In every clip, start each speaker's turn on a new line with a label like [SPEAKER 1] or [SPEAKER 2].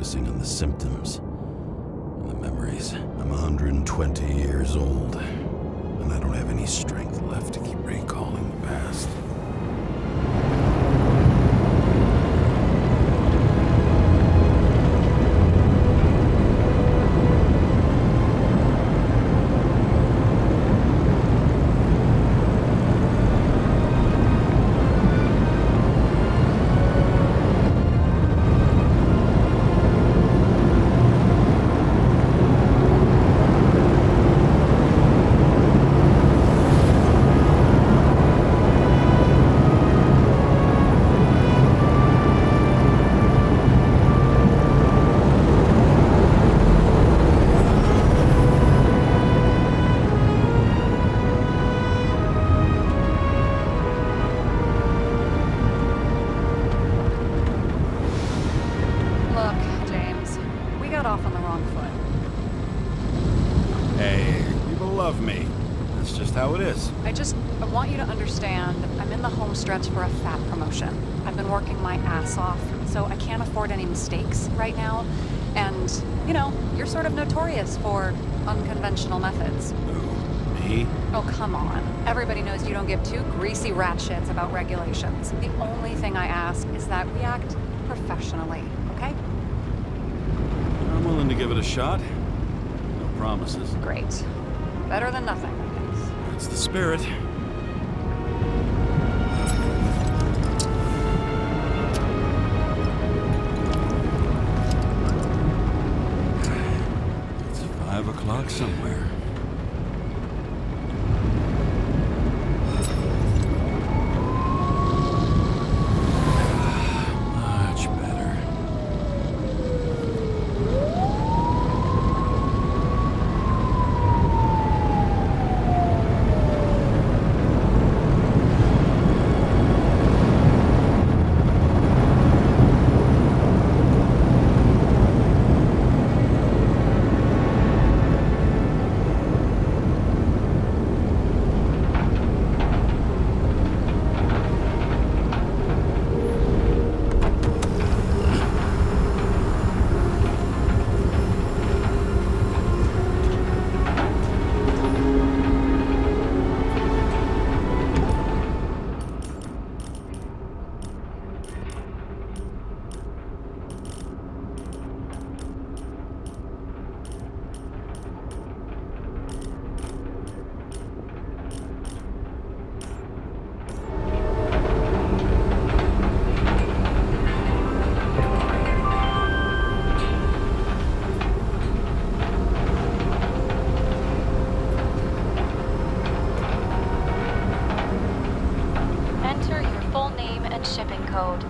[SPEAKER 1] focusing on the symptoms and the memories. I'm 120 years old, and I don't have any strength left to keep recalling the past.
[SPEAKER 2] I want you to understand, I'm in the home stretch for a fat promotion. I've been working my ass off, so I can't afford any mistakes right now. And, you know, you're sort of notorious for unconventional methods.
[SPEAKER 1] Who, me?
[SPEAKER 2] Oh, come on. Everybody knows you don't give two greasy rat shits about regulations. The only thing I ask is that we act professionally, okay?
[SPEAKER 1] I'm willing to give it a shot. No promises.
[SPEAKER 2] Great. Better than nothing.
[SPEAKER 1] That's the spirit. It's 5 o'clock somewhere. Much better.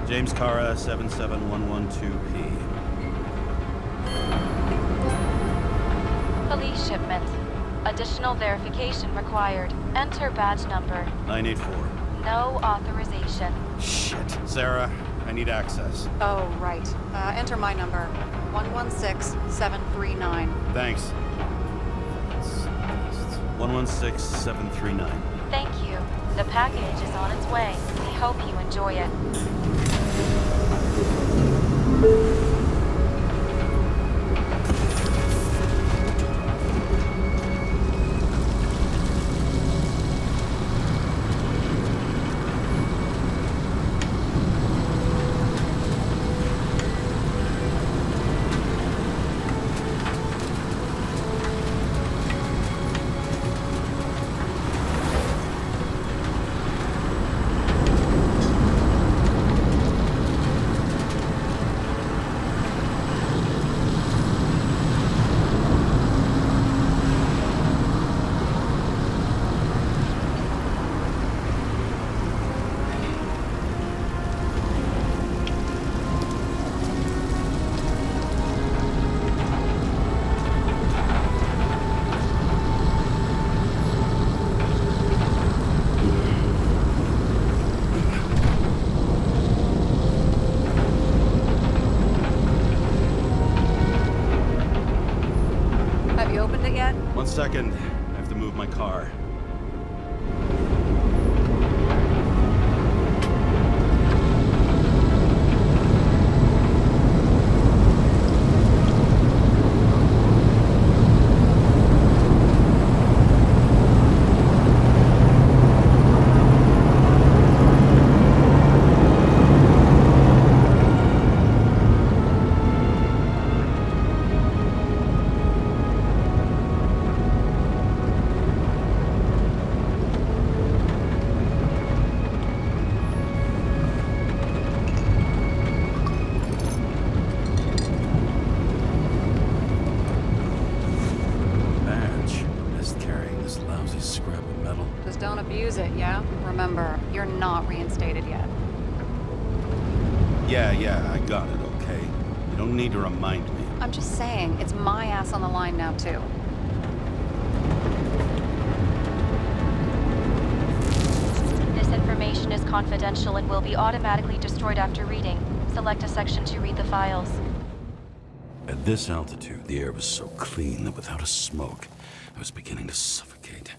[SPEAKER 1] James Cara 77112P.
[SPEAKER 3] Police shipment. Additional verification required. Enter badge number.
[SPEAKER 1] 984.
[SPEAKER 3] No authorization.
[SPEAKER 1] Shit. Sarah, I need access.
[SPEAKER 2] Oh, right. Enter my number. 116739.
[SPEAKER 1] Thanks. 116739.
[SPEAKER 3] Thank you. The package is on its way. We hope you enjoy it.
[SPEAKER 1] Second, I have to move my car.
[SPEAKER 2] don't abuse it, yeah? Remember, you're not reinstated yet.
[SPEAKER 1] Yeah, I got it, okay? You don't need to remind me.
[SPEAKER 2] I'm just saying, it's my ass on the line now, too.
[SPEAKER 3] This information is confidential and will be automatically destroyed after reading. Select a section to read the files.
[SPEAKER 1] At this altitude, the air was so clean that without a smoke, I was beginning to suffocate.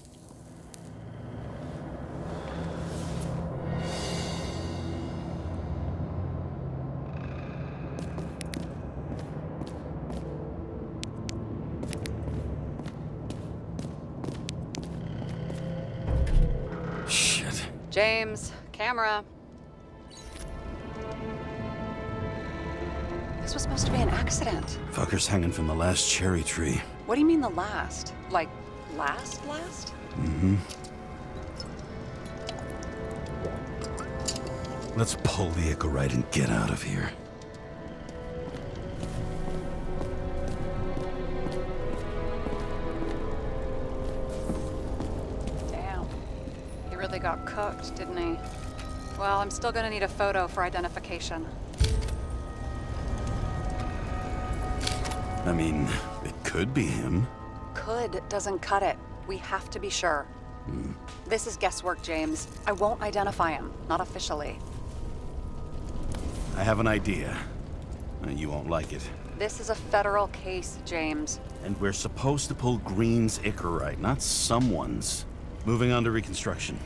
[SPEAKER 1] Shit.
[SPEAKER 2] James, camera. This was supposed to be an accident.
[SPEAKER 1] Fucker's hanging from the last cherry tree.
[SPEAKER 2] What do you mean the last? Like, last?
[SPEAKER 1] Mm-hmm. Let's pull the Icarite and get out of here.
[SPEAKER 2] Damn. He really got cooked, didn't he? Well, I'm still gonna need a photo for identification.
[SPEAKER 1] I mean, it could be him.
[SPEAKER 2] Could doesn't cut it. We have to be sure. This is guesswork, James. I won't identify him. Not officially.
[SPEAKER 1] I have an idea. You won't like it.
[SPEAKER 2] This is a federal case, James.
[SPEAKER 1] And we're supposed to pull Green's Icarite, not someone's. Moving on to reconstruction.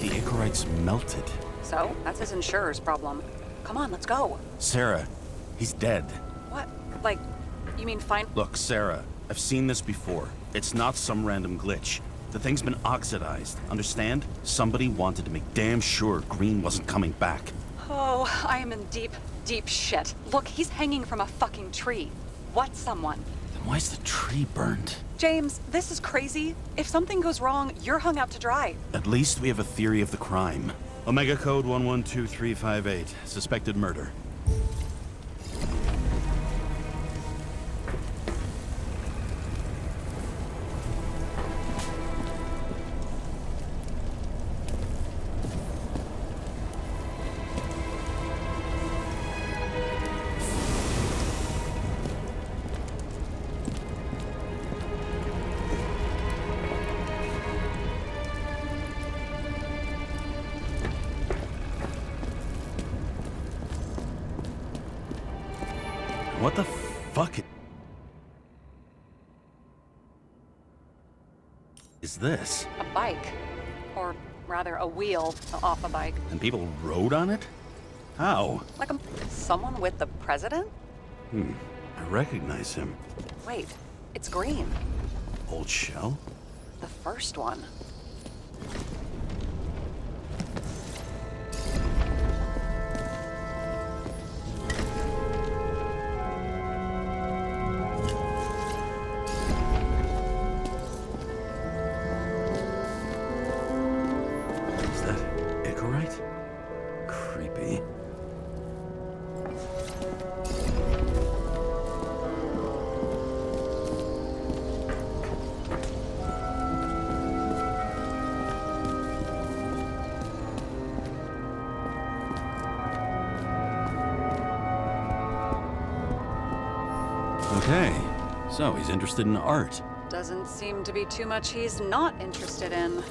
[SPEAKER 1] The Icarite's melted.
[SPEAKER 2] So, that's his insurer's problem. Come on, let's go.
[SPEAKER 1] Sarah, he's dead.
[SPEAKER 2] What? Like, you mean fine?
[SPEAKER 1] Look, Sarah, I've seen this before. It's not some random glitch. The thing's been oxidized, understand? Somebody wanted to make damn sure Green wasn't coming back.
[SPEAKER 2] Oh, I am in deep, deep shit. Look, he's hanging from a fucking tree. What someone?
[SPEAKER 1] Then why's the tree burned?
[SPEAKER 2] James, this is crazy. If something goes wrong, you're hung out to dry.
[SPEAKER 1] At least we have a theory of the crime. Omega code 112358. Suspected murder. What the fuck is this?
[SPEAKER 2] A bike. Or rather, a wheel off a bike.
[SPEAKER 1] And people rode on it? How?
[SPEAKER 2] Like someone with the president?
[SPEAKER 1] I recognize him.
[SPEAKER 2] Wait, it's Green.
[SPEAKER 1] Old shell?
[SPEAKER 2] The first one.
[SPEAKER 1] Is that Icarite? Creepy. Okay, so he's interested in art.
[SPEAKER 2] Doesn't seem to be too much he's not interested in.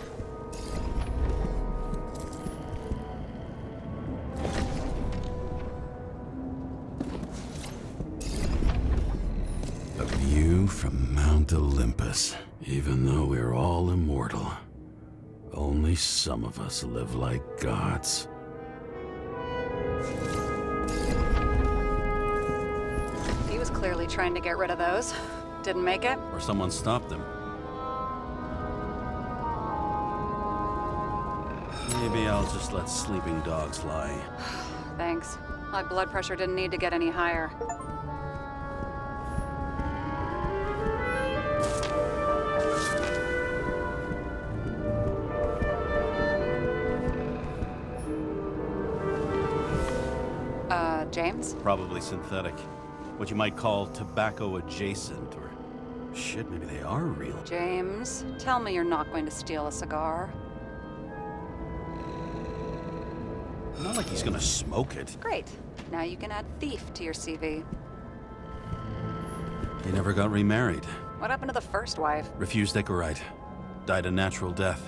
[SPEAKER 1] A view from Mount Olympus. Even though we're all immortal, only some of us live like gods.
[SPEAKER 2] He was clearly trying to get rid of those. Didn't make it.
[SPEAKER 1] Or someone stopped them. Maybe I'll just let sleeping dogs lie.
[SPEAKER 2] Thanks. My blood pressure didn't need to get any higher. James?
[SPEAKER 1] Probably synthetic. What you might call tobacco adjacent, or shit, maybe they are real.
[SPEAKER 2] James, tell me you're not going to steal a cigar.
[SPEAKER 1] Not like he's gonna smoke it.
[SPEAKER 2] Great. Now you can add thief to your CV.
[SPEAKER 1] He never got remarried.
[SPEAKER 2] What happened to the first wife?
[SPEAKER 1] Refused Icarite. Died a natural death.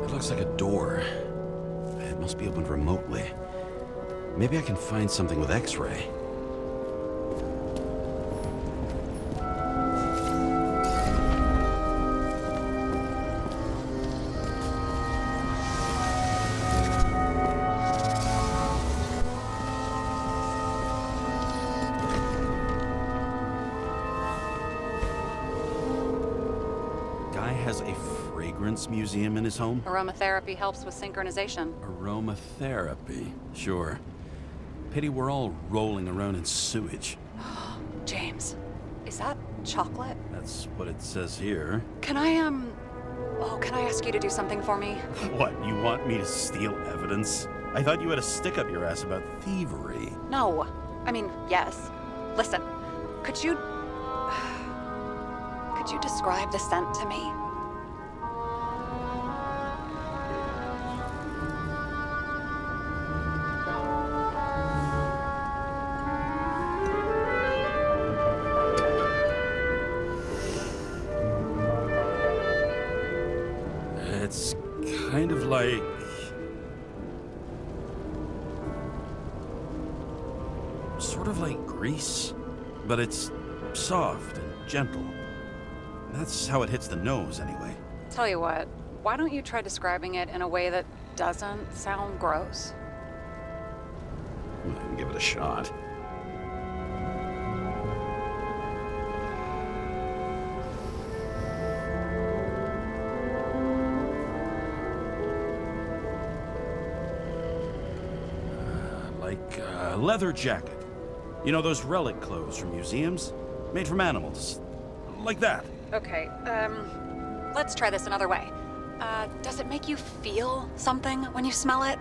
[SPEAKER 1] It looks like a door. It must be opened remotely. Maybe I can find something with X-ray. Has a fragrance museum in his home?
[SPEAKER 2] Aromatherapy helps with synchronization.
[SPEAKER 1] Aromatherapy, sure. Pity we're all rolling around in sewage.
[SPEAKER 2] James, is that chocolate?
[SPEAKER 1] That's what it says here.
[SPEAKER 2] Can I ask you to do something for me?
[SPEAKER 1] What, you want me to steal evidence? I thought you had a stick up your ass about thievery.
[SPEAKER 2] No. I mean, yes. Listen, could you describe the scent to me?
[SPEAKER 1] It's kind of like... sort of like grease, but it's soft and gentle. That's how it hits the nose, anyway.
[SPEAKER 2] Tell you what, why don't you try describing it in a way that doesn't sound gross?
[SPEAKER 1] I can give it a shot. Like a leather jacket. You know those relic clothes from museums? Made from animals. Like that.
[SPEAKER 2] Okay, let's try this another way. Does it make you feel something when you smell it?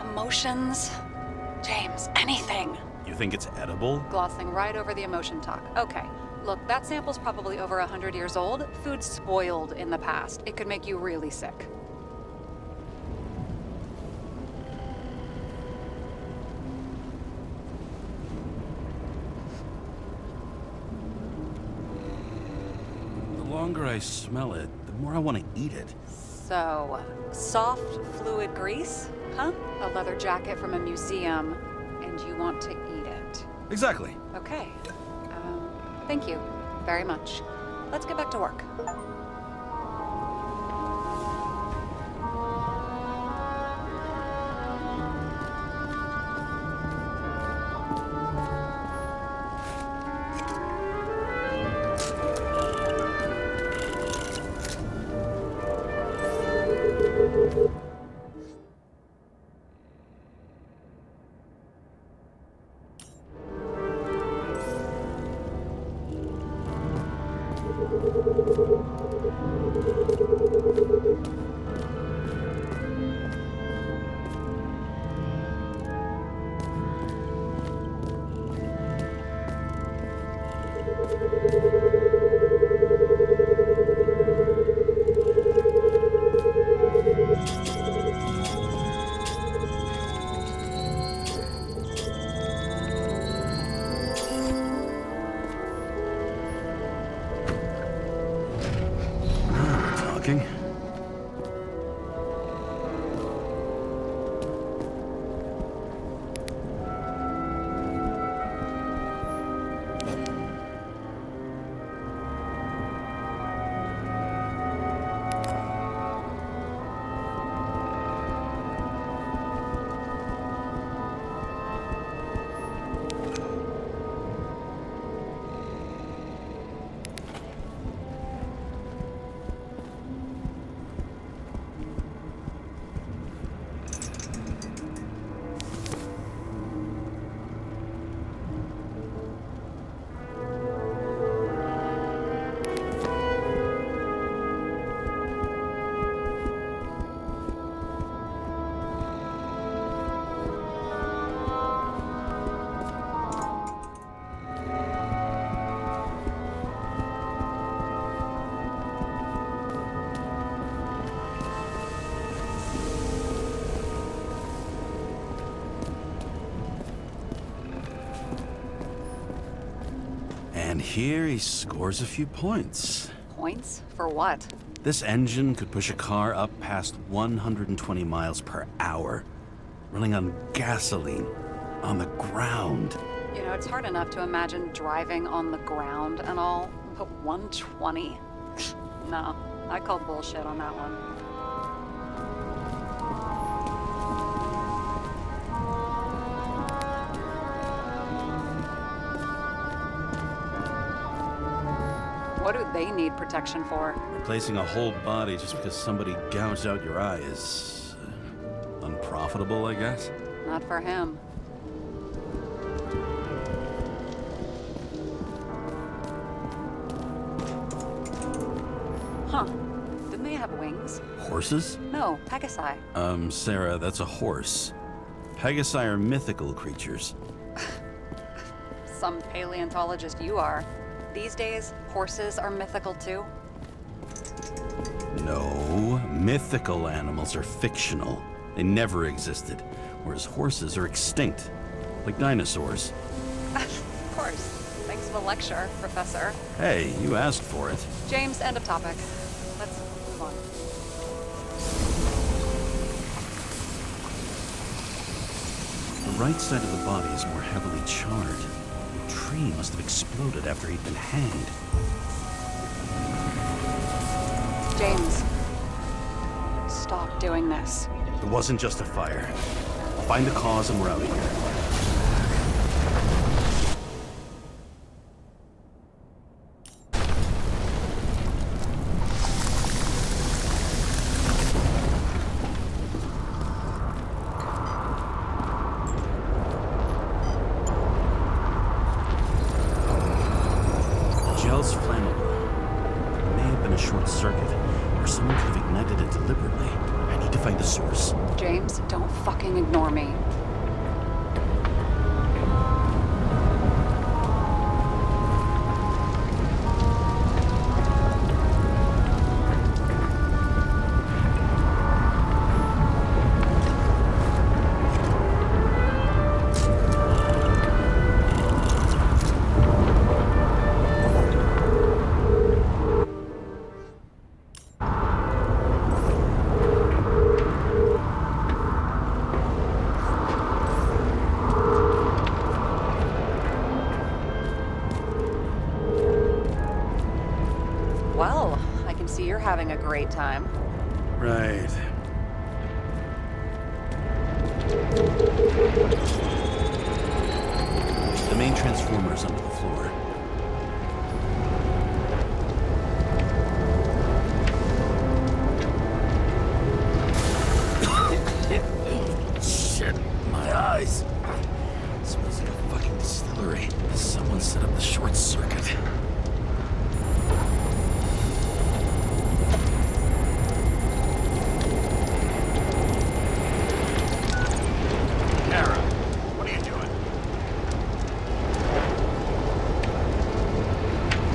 [SPEAKER 2] Emotions? James, anything.
[SPEAKER 1] You think it's edible?
[SPEAKER 2] Glossing right over the emotion talk. Okay, look, that sample's probably over 100 years old. Food's spoiled in the past. It could make you really sick.
[SPEAKER 1] The longer I smell it, the more I want to eat it.
[SPEAKER 2] So, soft fluid grease? Huh? A leather jacket from a museum, and you want to eat it.
[SPEAKER 1] Exactly.
[SPEAKER 2] Okay. Thank you very much. Let's get back to work.
[SPEAKER 1] And here he scores a few points.
[SPEAKER 2] Points? For what?
[SPEAKER 1] This engine could push a car up past 120 miles per hour, running on gasoline, on the ground.
[SPEAKER 2] You know, it's hard enough to imagine driving on the ground and all, but 120? No, I call bullshit on that one. What do they need protection for?
[SPEAKER 1] Replacing a whole body just because somebody gouged out your eye is unprofitable, I guess.
[SPEAKER 2] Not for him. Huh. Didn't they have wings?
[SPEAKER 1] Horses?
[SPEAKER 2] No, Pegasi.
[SPEAKER 1] Sarah, that's a horse. Pegasi are mythical creatures.
[SPEAKER 2] Some paleontologist you are. These days, horses are mythical too.
[SPEAKER 1] No, mythical animals are fictional. They never existed, whereas horses are extinct, like dinosaurs.
[SPEAKER 2] Of course. Thanks for the lecture, Professor.
[SPEAKER 1] Hey, you asked for it.
[SPEAKER 2] James, end of topic. Let's move on.
[SPEAKER 1] The right side of the body is more heavily charred. The tree must have exploded after he'd been hanged.
[SPEAKER 2] James, stop doing this.
[SPEAKER 1] It wasn't just a fire. I'll find the cause and we're out of here. Gel's flammable. It may have been a short circuit, or someone could have ignited it deliberately. I need to find the source.
[SPEAKER 2] James, don't fucking ignore me. Well, I can see you're having a great time.
[SPEAKER 1] Right. The main transformer is under the floor. Shit, my eyes. It smells like a fucking distillery. Someone set up the short circuit.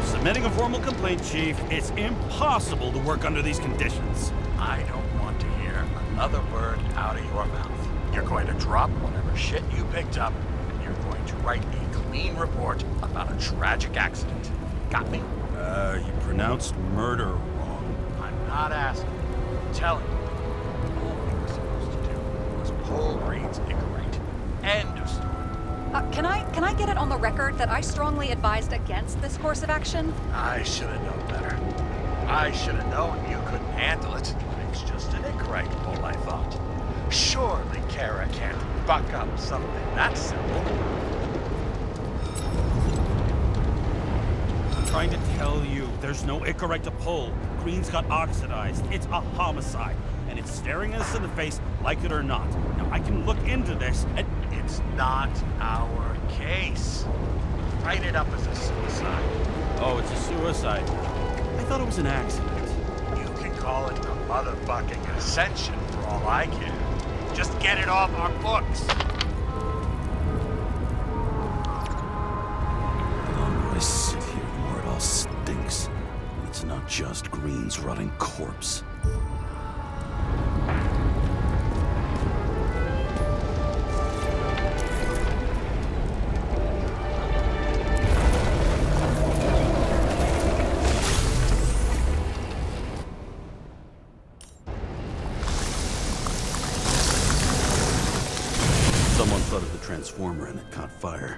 [SPEAKER 1] Submitting a formal complaint, Chief. It's impossible to work under these conditions.
[SPEAKER 4] I don't want to hear another word out of your mouth. You're going to drop whatever shit you picked up, and you're going to write a clean report about a tragic accident. Got me?
[SPEAKER 1] You pronounced murder wrong.
[SPEAKER 4] I'm not asking. I'm telling you. All we were supposed to do was pull Green's Icarate. End of story.
[SPEAKER 2] Can I get it on the record that I strongly advised against this course of action?
[SPEAKER 4] I should have known better. I should have known you couldn't handle it. It's just an Icarate pull, I thought. Surely Kara can't buck up something that simple.
[SPEAKER 5] I'm trying to tell you, there's no Icarate to pull. Green's got oxidized. It's a homicide, and it's staring us in the face, like it or not. Now, I can look into this, and
[SPEAKER 4] It's not our case. Write it up as a suicide.
[SPEAKER 5] oh, it's a suicide. I thought it was an accident.
[SPEAKER 4] You can call it a motherfucking ascension for all I care. Just get it off our books.
[SPEAKER 1] The longer I sit here, the more it all stinks. And it's not just Green's rotting corpse. transformer and it caught fire.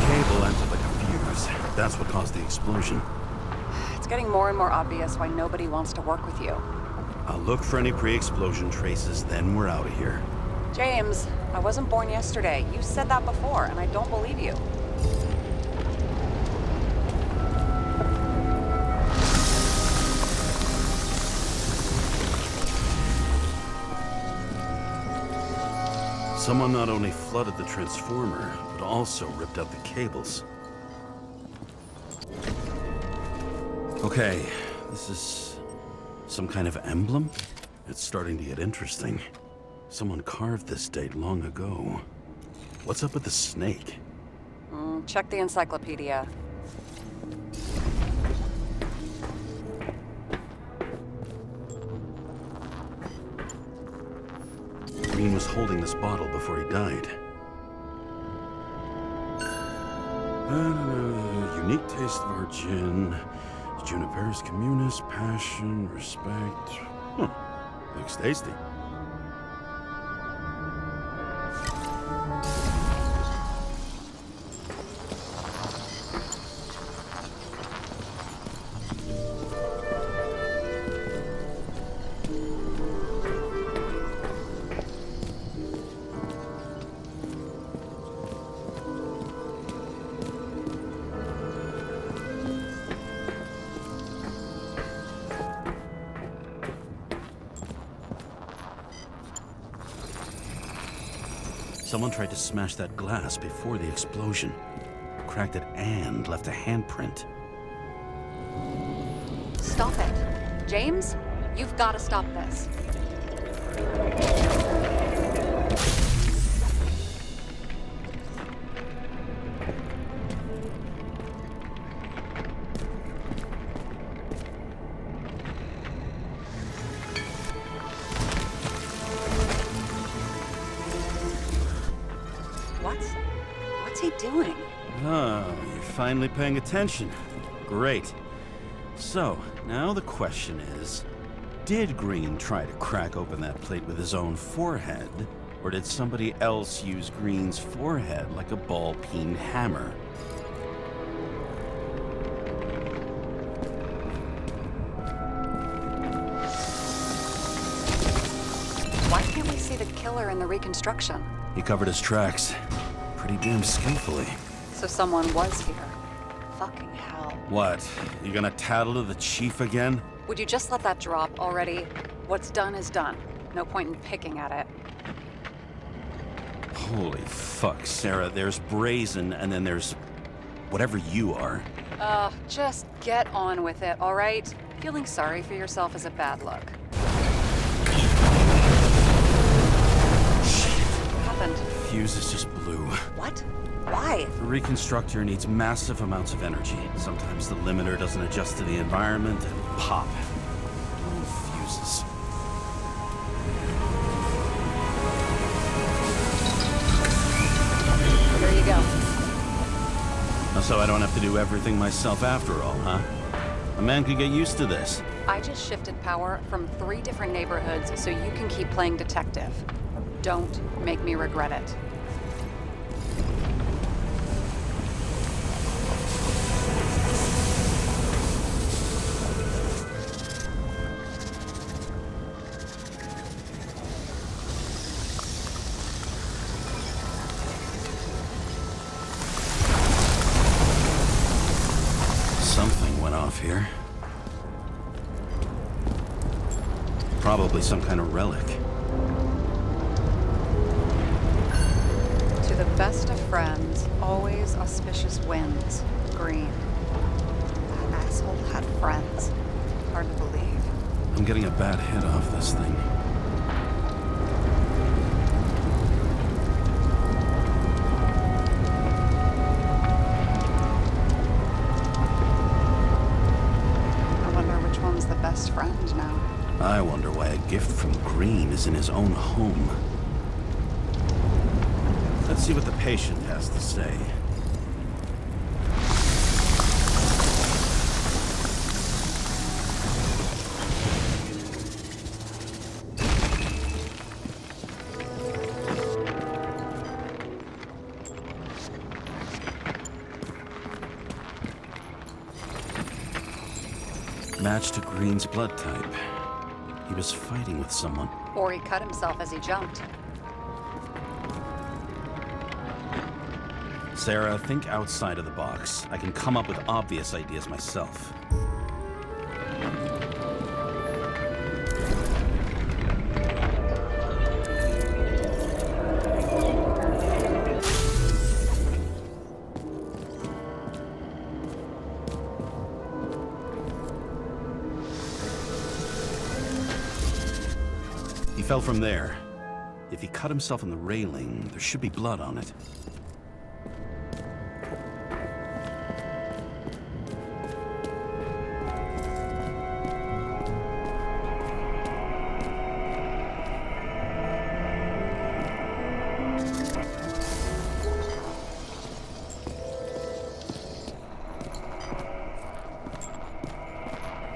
[SPEAKER 1] Cable entered like a fuse. That's what caused the explosion.
[SPEAKER 2] It's getting more and more obvious why nobody wants to work with you.
[SPEAKER 1] I'll look for any pre-explosion traces, then we're out of here.
[SPEAKER 2] James, I wasn't born yesterday. You said that before, and I don't believe you.
[SPEAKER 1] Someone not only flooded the transformer, but also ripped out the cables. Okay, this is some kind of emblem? It's starting to get interesting. Someone carved this date long ago. What's up with the snake?
[SPEAKER 2] Check the encyclopedia.
[SPEAKER 1] Green was holding this bottle before he died. Unique taste of our gin. Juniper's communis, passion, respect. Looks tasty. Someone tried to smash that glass before the explosion. Cracked it and left a handprint.
[SPEAKER 2] Stop it. James, you've got to stop this. What's he doing?
[SPEAKER 1] Oh, you're finally paying attention. Great. So, now the question is, did Green try to crack open that plate with his own forehead, or did somebody else use Green's forehead like a ball-peen hammer?
[SPEAKER 2] Why can't we see the killer in the reconstruction?
[SPEAKER 1] He covered his tracks pretty damn skillfully.
[SPEAKER 2] So someone was here. Fucking hell.
[SPEAKER 1] What? You gonna tattle to the chief again?
[SPEAKER 2] Would you just let that drop already? What's done is done. No point in picking at it.
[SPEAKER 1] Holy fuck, Sarah. There's brazen, and then there's whatever you are.
[SPEAKER 2] Just get on with it, all right? Feeling sorry for yourself is a bad look.
[SPEAKER 1] Shit.
[SPEAKER 2] What happened?
[SPEAKER 1] Fuses just blew.
[SPEAKER 2] What? Why?
[SPEAKER 1] The reconstructor needs massive amounts of energy. Sometimes the limiter doesn't adjust to the environment, and pop. Blown fuses.
[SPEAKER 2] Here you go.
[SPEAKER 1] So I don't have to do everything myself after all, huh? A man could get used to this.
[SPEAKER 2] I just shifted power from 3 different neighborhoods so you can keep playing detective. Don't make me regret it.
[SPEAKER 1] Something went off here. Probably some kind of relic.
[SPEAKER 2] To the best of friends, always auspicious winds. Green. That asshole had friends. Hard to believe.
[SPEAKER 1] I'm getting a bad hit off this thing.
[SPEAKER 2] I wonder which one's the best friend now.
[SPEAKER 1] I wonder why a gift from Green is in his own home. Let's see what the patient has to say. Matched to Green's blood type. He was fighting with someone.
[SPEAKER 2] Or he cut himself as he jumped.
[SPEAKER 1] Sarah, think outside of the box. I can come up with obvious ideas myself. He fell from there. If he cut himself on the railing, there should be blood on it.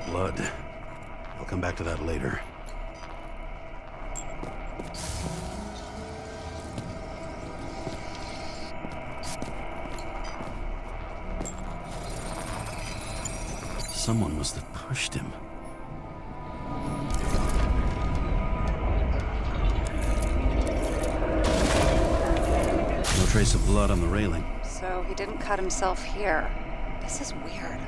[SPEAKER 1] Blood. I'll come back to that later. Someone must have pushed him. No trace of blood on the railing.
[SPEAKER 2] So he didn't cut himself here. This is weird.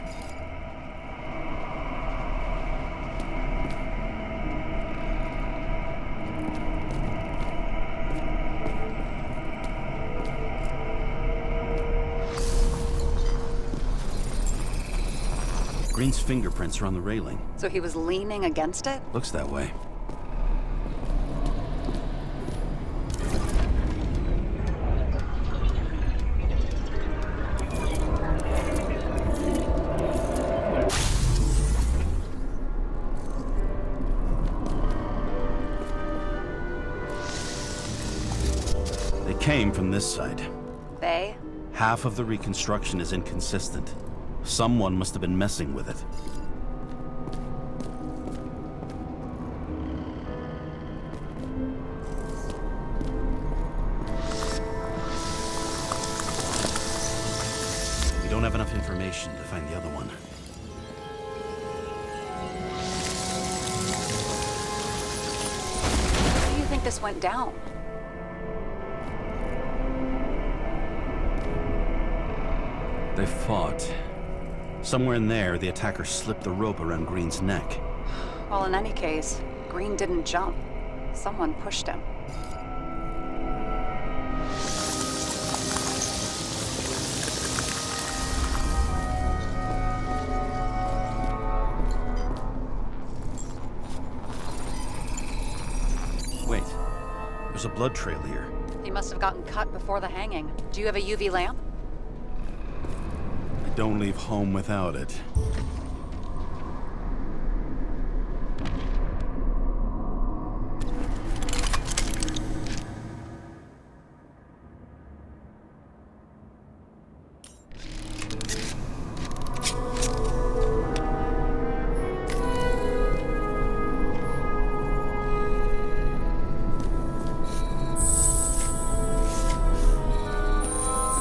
[SPEAKER 1] Green's fingerprints are on the railing.
[SPEAKER 2] So he was leaning against it?
[SPEAKER 1] Looks that way. They came from this side.
[SPEAKER 2] They?
[SPEAKER 1] Half of the reconstruction is inconsistent. Someone must have been messing with it. We don't have enough information to find the other one.
[SPEAKER 2] How do you think this went down?
[SPEAKER 1] They fought. Somewhere in there, the attacker slipped the rope around Green's neck.
[SPEAKER 2] Well, in any case, Green didn't jump. Someone pushed him.
[SPEAKER 1] Wait, there's a blood trail here.
[SPEAKER 2] He must have gotten cut before the hanging. Do you have a UV lamp?
[SPEAKER 1] Don't leave home without it.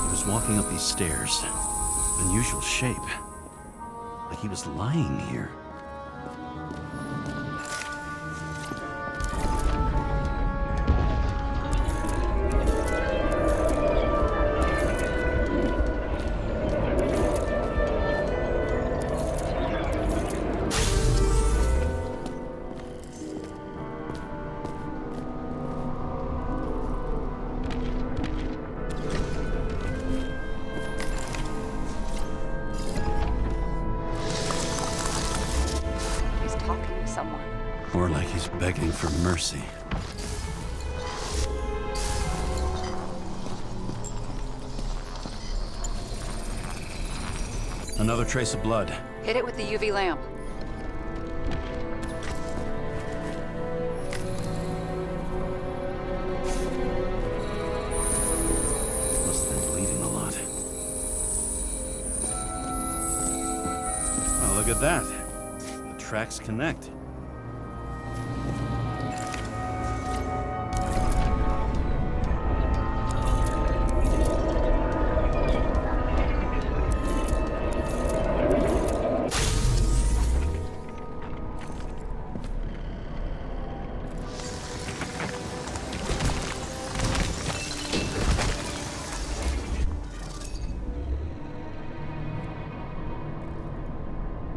[SPEAKER 1] He was walking up these stairs. Unusual shape. Like he was lying here. Or like he's begging for mercy. Another trace of blood.
[SPEAKER 2] Hit it with the UV lamp.
[SPEAKER 1] Must have been bleeding a lot. Oh, look at that. The tracks connect.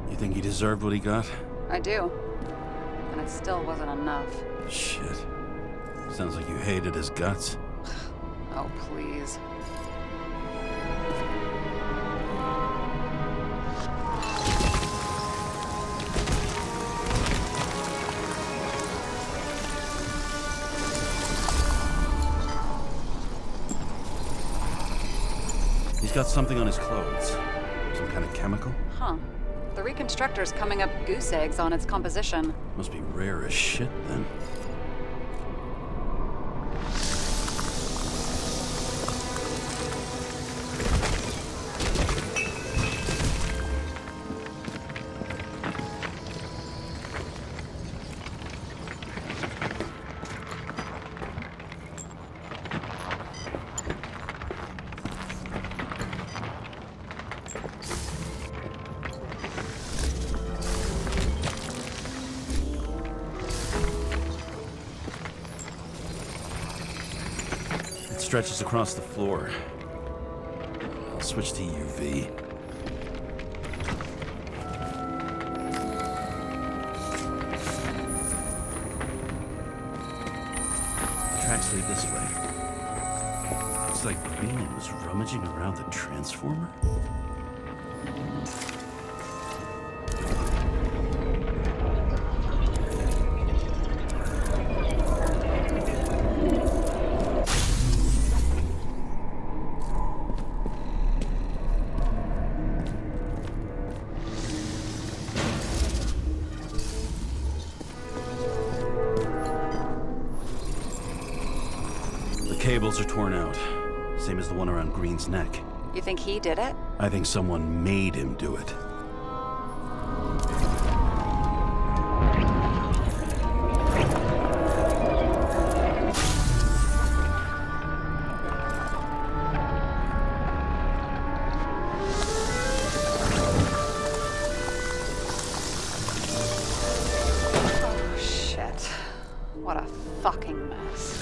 [SPEAKER 1] You think he deserved what he got?
[SPEAKER 2] I do. And it still wasn't enough.
[SPEAKER 1] Shit. Sounds like you hated his guts.
[SPEAKER 2] Oh, please.
[SPEAKER 1] He's got something on his clothes. Some kind of chemical?
[SPEAKER 2] Huh. The reconstructor's coming up goose eggs on its composition.
[SPEAKER 1] Must be rare as shit, then. Stretches across the floor. I'll switch to UV. Tracks lead this way. Looks like Green was rummaging around the transformer. Cables are torn out. Same as the one around Green's neck.
[SPEAKER 2] You think he did it?
[SPEAKER 1] I think someone made him do it.
[SPEAKER 2] Oh, shit. What a fucking mess.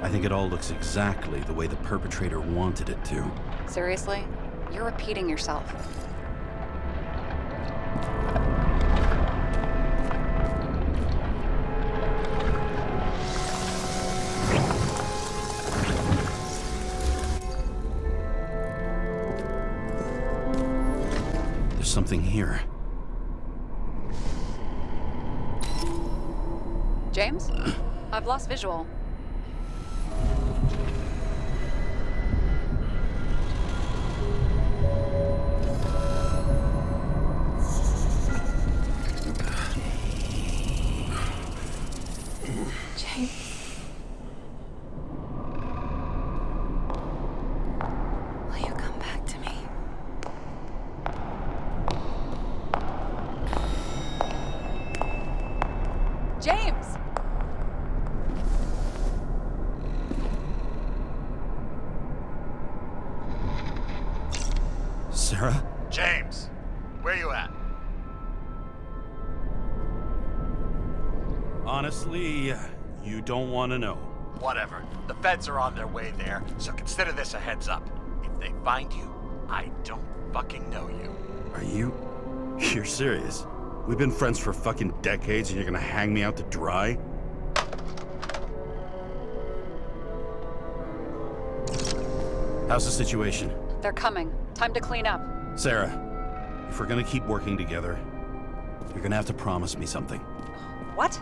[SPEAKER 1] I think it all looks exactly the way the perpetrator wanted it to.
[SPEAKER 2] Seriously? You're repeating yourself.
[SPEAKER 1] There's something here.
[SPEAKER 2] James? I've lost visual. James. Will you come back to me? James!
[SPEAKER 1] Sarah?
[SPEAKER 4] James, where you at?
[SPEAKER 5] Honestly, you don't want to know.
[SPEAKER 4] Whatever. The feds are on their way there, so consider this a heads up. If they find you, I don't fucking know you.
[SPEAKER 1] Are you? You're serious? We've been friends for fucking decades and you're gonna hang me out to dry? How's the situation?
[SPEAKER 2] They're coming. Time to clean up.
[SPEAKER 1] Sarah, if we're gonna keep working together, you're gonna have to promise me something.
[SPEAKER 2] What?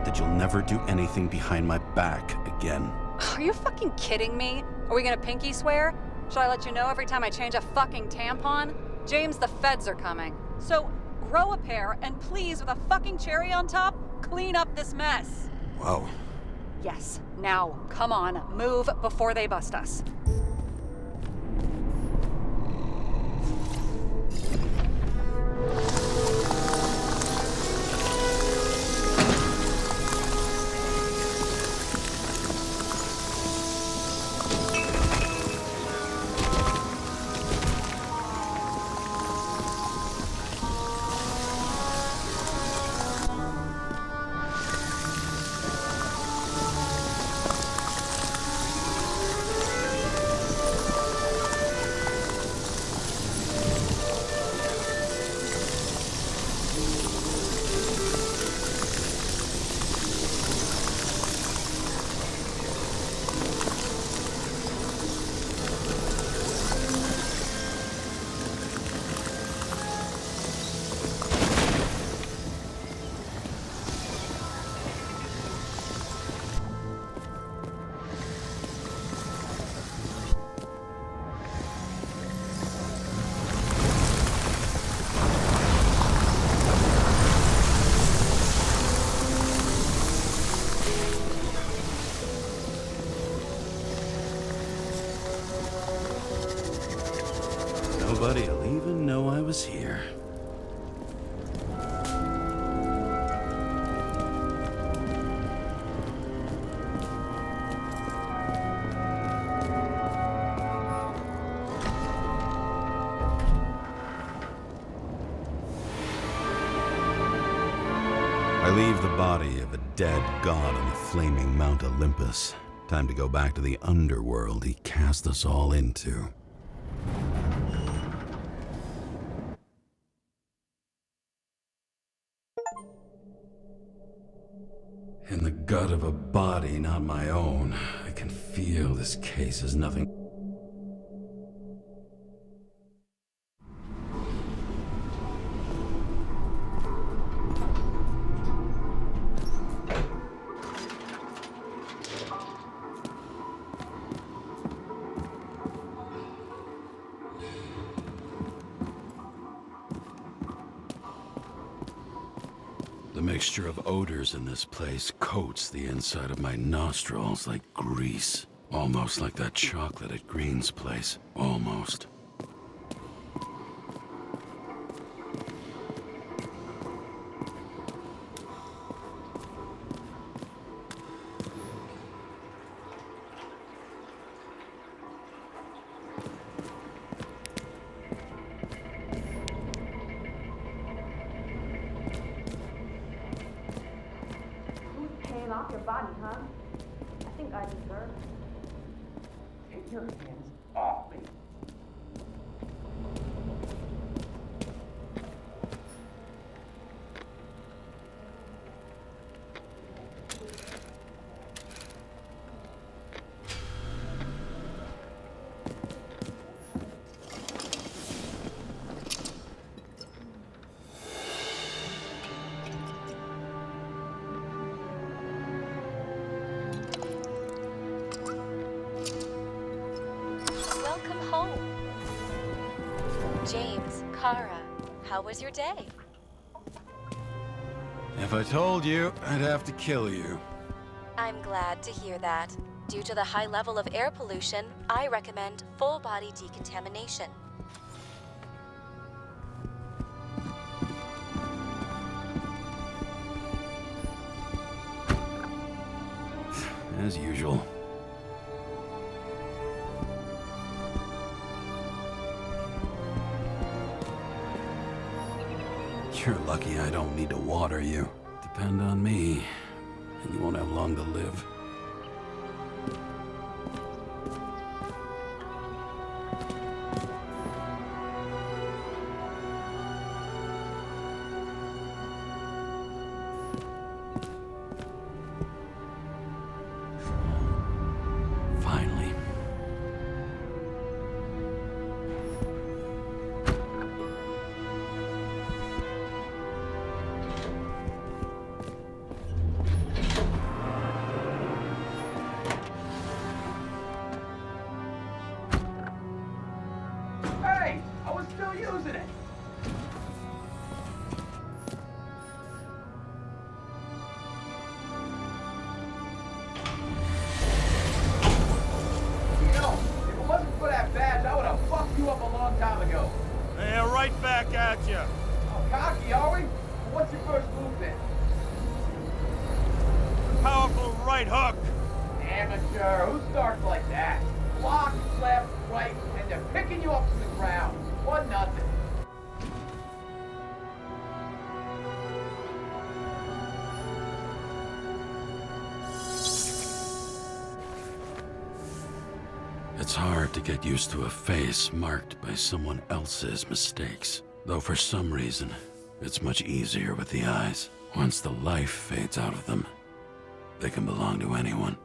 [SPEAKER 1] That you'll never do anything behind my back again.
[SPEAKER 2] Are you fucking kidding me? Are we gonna pinky swear? Should I let you know every time I change a fucking tampon? James, the feds are coming. So, grow a pair, and please, with a fucking cherry on top, clean up this mess.
[SPEAKER 1] Wow.
[SPEAKER 2] Yes. Now, come on, move before they bust us.
[SPEAKER 1] Nobody'll even know I was here. I leave the body of a dead god on the flaming Mount Olympus. Time to go back to the underworld he cast us all into. In the gut of a body not my own, I can feel this case is nothing. The mixture of odors in this place coats the inside of my nostrils like grease. Almost like that chocolate at Green's place. Almost.
[SPEAKER 6] Off your body, huh? I think I deserve it.
[SPEAKER 7] Take your hands off me.
[SPEAKER 3] James, Kara, how was your day?
[SPEAKER 1] If I told you, I'd have to kill you.
[SPEAKER 3] I'm glad to hear that. Due to the high level of air pollution, I recommend full body decontamination.
[SPEAKER 1] As usual. You're lucky I don't need to water you. Depend on me, and you won't have long to live. Finally.
[SPEAKER 7] Hey, I was still using it. You know, if it wasn't for that badge, I would have fucked you up a long time ago.
[SPEAKER 5] Yeah, right back at you.
[SPEAKER 7] Oh, cocky, are we? What's your first move then?
[SPEAKER 5] Powerful right hook.
[SPEAKER 7] Amateur, who starts like that? Block, left, right, and they're picking you up from the ground. 1-0.
[SPEAKER 1] It's hard to get used to a face marked by someone else's mistakes. Though for some reason, it's much easier with the eyes. Once the life fades out of them, they can belong to anyone.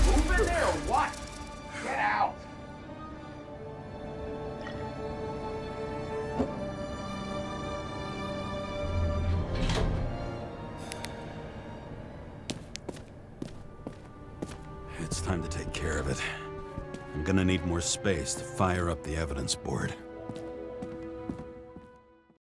[SPEAKER 7] Move in there or what? Get out.
[SPEAKER 1] It's time to take care of it. I'm gonna need more space to fire up the evidence board.